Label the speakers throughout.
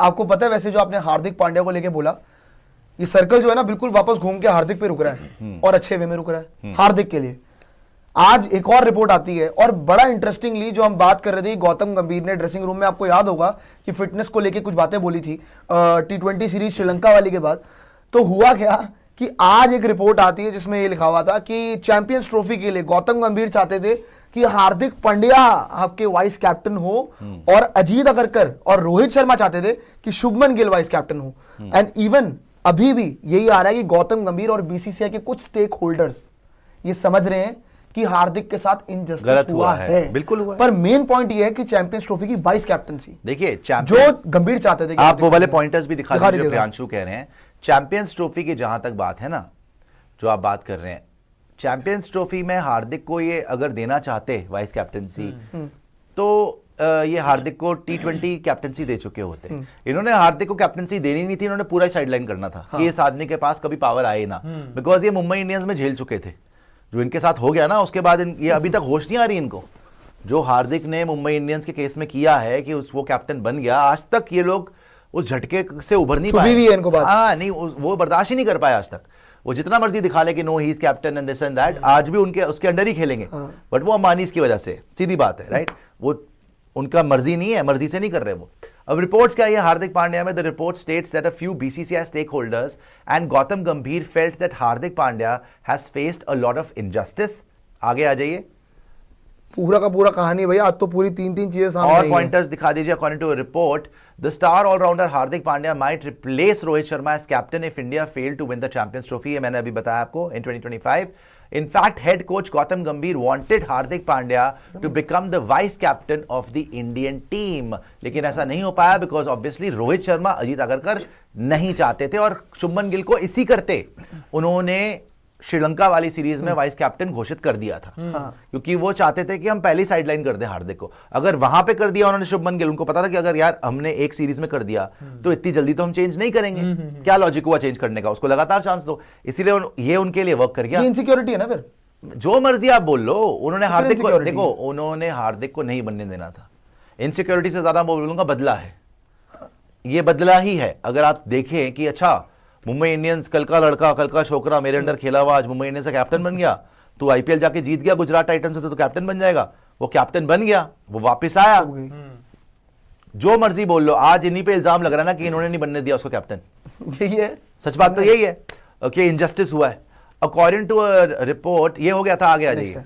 Speaker 1: आपको पता है वैसे जो आपने हार्दिक पांड्या को लेके बोला, ये सर्कल जो है ना बिल्कुल वापस घूम के हार्दिक पे रुक रहा है और अच्छे वे में रुक रहा है हार्दिक के लिए। आज एक और रिपोर्ट आती है और बड़ा इंटरेस्टिंगली जो हम बात कर रहे थे, गौतम गंभीर ने ड्रेसिंग रूम में, आपको याद होगा कि फिटनेस को लेके कुछ बातें बोली थी T20 सीरीज श्रीलंका वाली के बाद। तो हुआ क्या कि आज एक रिपोर्ट आती है जिसमें ये लिखा हुआ था कि चैंपियंस ट्रॉफी के लिए गौतम गंभीर चाहते थे कि हार्दिक पांड्या आपके वाइस कैप्टन हो और अजीत अगरकर और रोहित शर्मा चाहते थे कि शुभमन गिल वाइस कैप्टन हो। एंड इवन अभी भी यही आ रहा है कि गौतम गंभीर और बीसीसीआई के कुछ स्टेक होल्डर्स ये समझ रहे हैं कि हार्दिक के साथ इनजस्टिस हुआ है।
Speaker 2: बिल्कुल हुआ है।
Speaker 1: पर मेन पॉइंट ये है कि चैंपियंस ट्रॉफी की वाइस कैप्टनसी,
Speaker 2: देखिए
Speaker 1: जो गंभीर चाहते थे,
Speaker 2: आप वो वाले पॉइंटर्स भी दिखा दीजिए जो प्रियांशु कह रहे हैं। चैंपियंस ट्रॉफी की जहां तक बात है ना, जो आप बात कर रहे हैं, चैंपियंस ट्रॉफी में हार्दिक को ये अगर देना चाहते वाइस कैप्टनसी, तो ये हार्दिक को T20 कैप्टनसी दे चुके होते। इन्होंने हार्दिक को कैप्टनसी देनी नहीं थी, इन्होंने पूरा साइडलाइन करना था कि इस आदमी के पास कभी पावर आए ना, बिकॉज ये मुंबई इंडियंस में झेल चुके थे। जो इनके साथ हो गया ना, उसके बाद ये अभी तक होश नहीं आ रही इनको। जो हार्दिक ने मुंबई इंडियंस के केस में किया है कि वो कैप्टन बन गया, आज तक ये लोग उस झटके से उभर नहीं पाए।
Speaker 1: है इनको बात।
Speaker 2: हाँ, नहीं, वो बर्दाश्त ही नहीं कर पाए आज तक। वो जितना मर्जी दिखा ले कि no he is captain and this and that, आज भी उसके अंडर ही खेलेंगे। बट वो अंबानीज की वजह से, सीधी बात है, राइट? वो उनका मर्जी नहीं है, मर्जी से नहीं कर रहे वो। अब रिपोर्ट्स क्या है हार्दिक पांड्या में? The report states that a few BCCI stakeholders and Gautam Gambhir felt that Hardik Pandya has faced a lot of injustice. आगे आ जाइए,
Speaker 1: पूरा का पूरा कहानी भैया, आज तो पूरी तीन चीजें सामने
Speaker 2: और पॉइंटर्स दिखा दीजिए। According to a report, the star allrounder Hardik Pandya might replace Rohit Sharma as captain if India fail to win the Champions Trophy. ये मैंने अभी बताया आपको, इन 2025। In fact, head coach Gautam Gambhir wanted Hardik Pandya to become the vice captain of the Indian team, लेकिन ऐसा नहीं हो पाया because obviously रोहित शर्मा, अजीत अगरकर नहीं चाहते थे और शुभमन गिल को इसी करते उन्होंने श्रीलंका वाली सीरीज में वाइस कैप्टन घोषित कर दिया था, क्योंकि वो चाहते थे कि हम पहली साइडलाइन कर दें हार्दिक को। अगर वहां पे कर दिया उन्होंने शुभमन गिल, उनको पता था कि अगर यार हमने एक सीरीज में कर दिया तो इतनी जल्दी तो हम चेंज नहीं करेंगे, क्या लॉजिक हुआ चेंज करने का, उसको लगातार चांस दो। इसीलिए ये उनके लिए वर्क कर गया।
Speaker 1: इनसिक्योरिटी है ना, फिर
Speaker 2: जो मर्जी आप बोल लो, उन्होंने हार्दिक को, देखो, उन्होंने हार्दिक को नहीं बनने देना था। इनसिक्योरिटी से ज्यादा बोलूंगा बदला है, ये बदला ही है। अगर आप देखें कि अच्छा मुंबई इंडियंस कल का लड़का, कल का छोकरा मेरे अंडर खेला हुआ, आज मुंबई इंडियंस का कैप्टन बन गया, तो आईपीएल जाके जीत गया गुजरात टाइटंस से, तो कैप्टन बन जाएगा। वो कैप्टन बन गया, वो वापस आया। जो मर्जी बोल लो, आज इन्हीं पे इल्जाम लग रहा है ना कि इन्होंने नहीं बनने दिया उसको कैप्टन।
Speaker 1: यही है,
Speaker 2: सच बात तो यही है कि इनजस्टिस हुआ है। अकॉर्डिंग टू अ रिपोर्ट, ये हो गया था, आगे आ जाइए।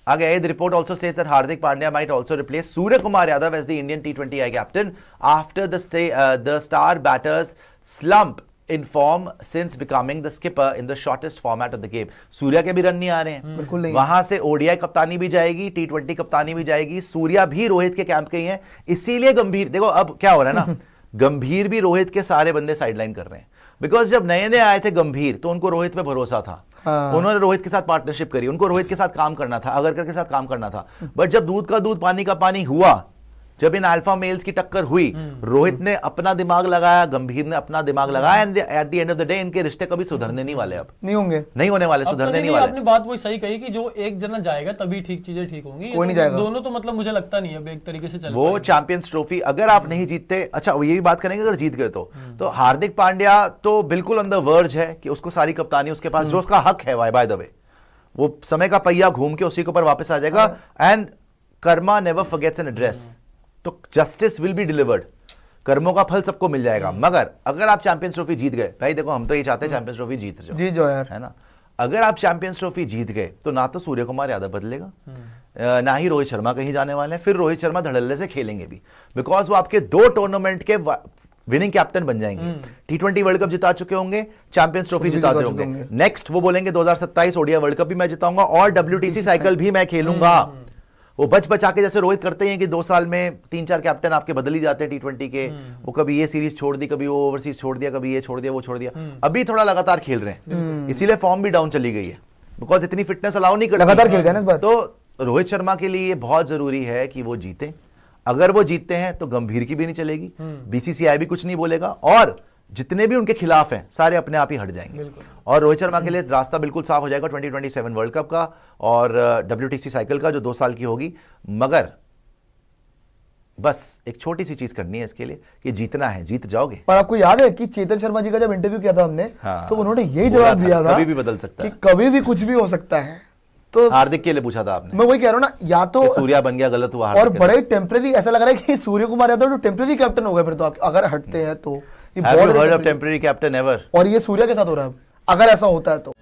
Speaker 2: आगे, the report also states that Hardik Pandya might also replace Surya Kumar Yadav as the Indian T20I captain after the star batter's slump in form since becoming the skipper in the shortest format of the game. Surya के भी run नहीं आ रहे हैं,
Speaker 1: बिल्कुल नहीं।
Speaker 2: वहां से ODI कप्तानी भी जाएगी, T20 कप्तानी भी जाएगी। सूर्या भी रोहित के कैंप के ही हैं, इसीलिए गंभीर, देखो अब क्या हो रहा है ना, गंभीर भी रोहित के सारे बंदे साइडलाइन कर रहे हैं। बिकॉज जब नए नए आए थे गंभीर, तो उनको रोहित पे भरोसा था। उन्होंने रोहित के साथ पार्टनरशिप करी, उनको रोहित के साथ काम करना था, अगरकर के साथ काम करना था। बट जब दूध का दूध पानी का पानी हुआ, जब इन अल्फा मेल्स की टक्कर हुई, रोहित ने अपना दिमाग लगाया, गंभीर ने अपना दिमाग लगाया, and at the end of the day इनके रिश्ते कभी सुधरने नहीं वाले, अब
Speaker 1: नहीं होंगे,
Speaker 2: नहीं होने वाले, सुधरने नहीं वाले।
Speaker 3: आपने बात वही सही कही कि जो एक जना जाएगा तभी ठीक चीजें ठीक होंगी,
Speaker 1: कोई नहीं जाएगा।
Speaker 3: दोनों तो मतलब मुझे लगता नहीं अब एक तरीके से चल
Speaker 2: वो चैंपियंस ट्रॉफी अगर आप नहीं जीतते, अच्छा ये भी बात करेंगे, अगर जीत गए तो हार्दिक पांड्या तो बिल्कुल ऑन द वर्ज है कि उसको सारी कप्तानी उसके पास, जो उसका हक है, बाय द वे, वो समय का पहिया घूम के उसी के ऊपर वापस आ जाएगा। And Karma never forgets an address, तो जस्टिस विल बी डिलीवर्ड, कर्मों का फल सबको मिल जाएगा। मगर अगर आप चैंपियंस ट्रॉफी जीत गए, भाई देखो हम तो ये चाहते हैं चैंपियंस ट्रॉफी जीत जाओ
Speaker 1: यार,
Speaker 2: है ना। अगर आप चैंपियंस ट्रॉफी जीत गए तो ना तो सूर्य कुमार यादव बदलेगा, ना ही रोहित शर्मा कहीं जाने वाले हैं। फिर रोहित शर्मा धड़ल्ले से खेलेंगे भी, बिकॉज वो आपके 2 टूर्नामेंट के विनिंग कैप्टन बन जाएंगे। T20 वर्ल्ड कप जिता चुके होंगे, चैंपियंस ट्रॉफी जिता चुके होंगे। नेक्स्ट वो बोलेंगे 2027 ओडीआई वर्ल्ड कप भी मैं जिताऊंगा और WTC साइकिल भी मैं खेलूंगा। वो बच बचा के, जैसे रोहित करते हैं कि 2 साल में 3-4 कैप्टन आपके बदल ही जाते हैं T20 के। वो कभी ये सीरीज छोड़ दी, कभी वो ओवरसीज छोड़ दिया, कभी ये छोड़ दिया, वो छोड़ दिया। अभी थोड़ा लगातार खेल रहे हैं, इसीलिए फॉर्म भी डाउन चली गई है, बिकॉज इतनी फिटनेस अलाउ नहीं करती,
Speaker 1: लगातार खेल रहे हैं ना इस बार।
Speaker 2: तो रोहित शर्मा के लिए बहुत जरूरी है कि वो जीते। अगर वो जीतते हैं तो गंभीर की भी नहीं चलेगी, बीसीसीआई भी कुछ नहीं बोलेगा, और जितने भी उनके खिलाफ हैं सारे अपने आप ही हट जाएंगे। और रोहित शर्मा के लिए रास्ता बिल्कुल साफ हो जाएगा 2027 वर्ल्ड कप का और WTC साइकिल का, जो 2 साल की होगी। मगर बस एक छोटी सी चीज करनी है इसके लिए कि जीतना है, जीत जाओगे।
Speaker 1: पर आपको याद है कि चेतन शर्मा जी का जब इंटरव्यू किया था हमने,
Speaker 2: हाँ,
Speaker 1: तो उन्होंने यही
Speaker 2: बोला
Speaker 1: जवाब दिया था
Speaker 2: कभी भी बदल सकता
Speaker 1: कि
Speaker 2: है।
Speaker 1: कभी भी कुछ भी हो सकता है। तो
Speaker 2: हार्दिक के लिए पूछा था आपने,
Speaker 1: मैं वही कह रहा हूँ ना, या तो
Speaker 2: कि सूर्या बन गया, गलत हुआ
Speaker 1: और
Speaker 2: हार्दिक के
Speaker 1: बड़े टेम्परेरी, ऐसा लग रहा है कि सूर्य कुमार यादव तो टेम्परेरी कैप्टन हो गए फिर तो, अगर हटते हैं तो। ये
Speaker 2: साथ। Have you
Speaker 1: बहुत
Speaker 2: heard of
Speaker 1: temporary-
Speaker 2: temporary captain ever?
Speaker 1: और ये सूर्या के साथ हो रहा है अगर ऐसा होता है तो।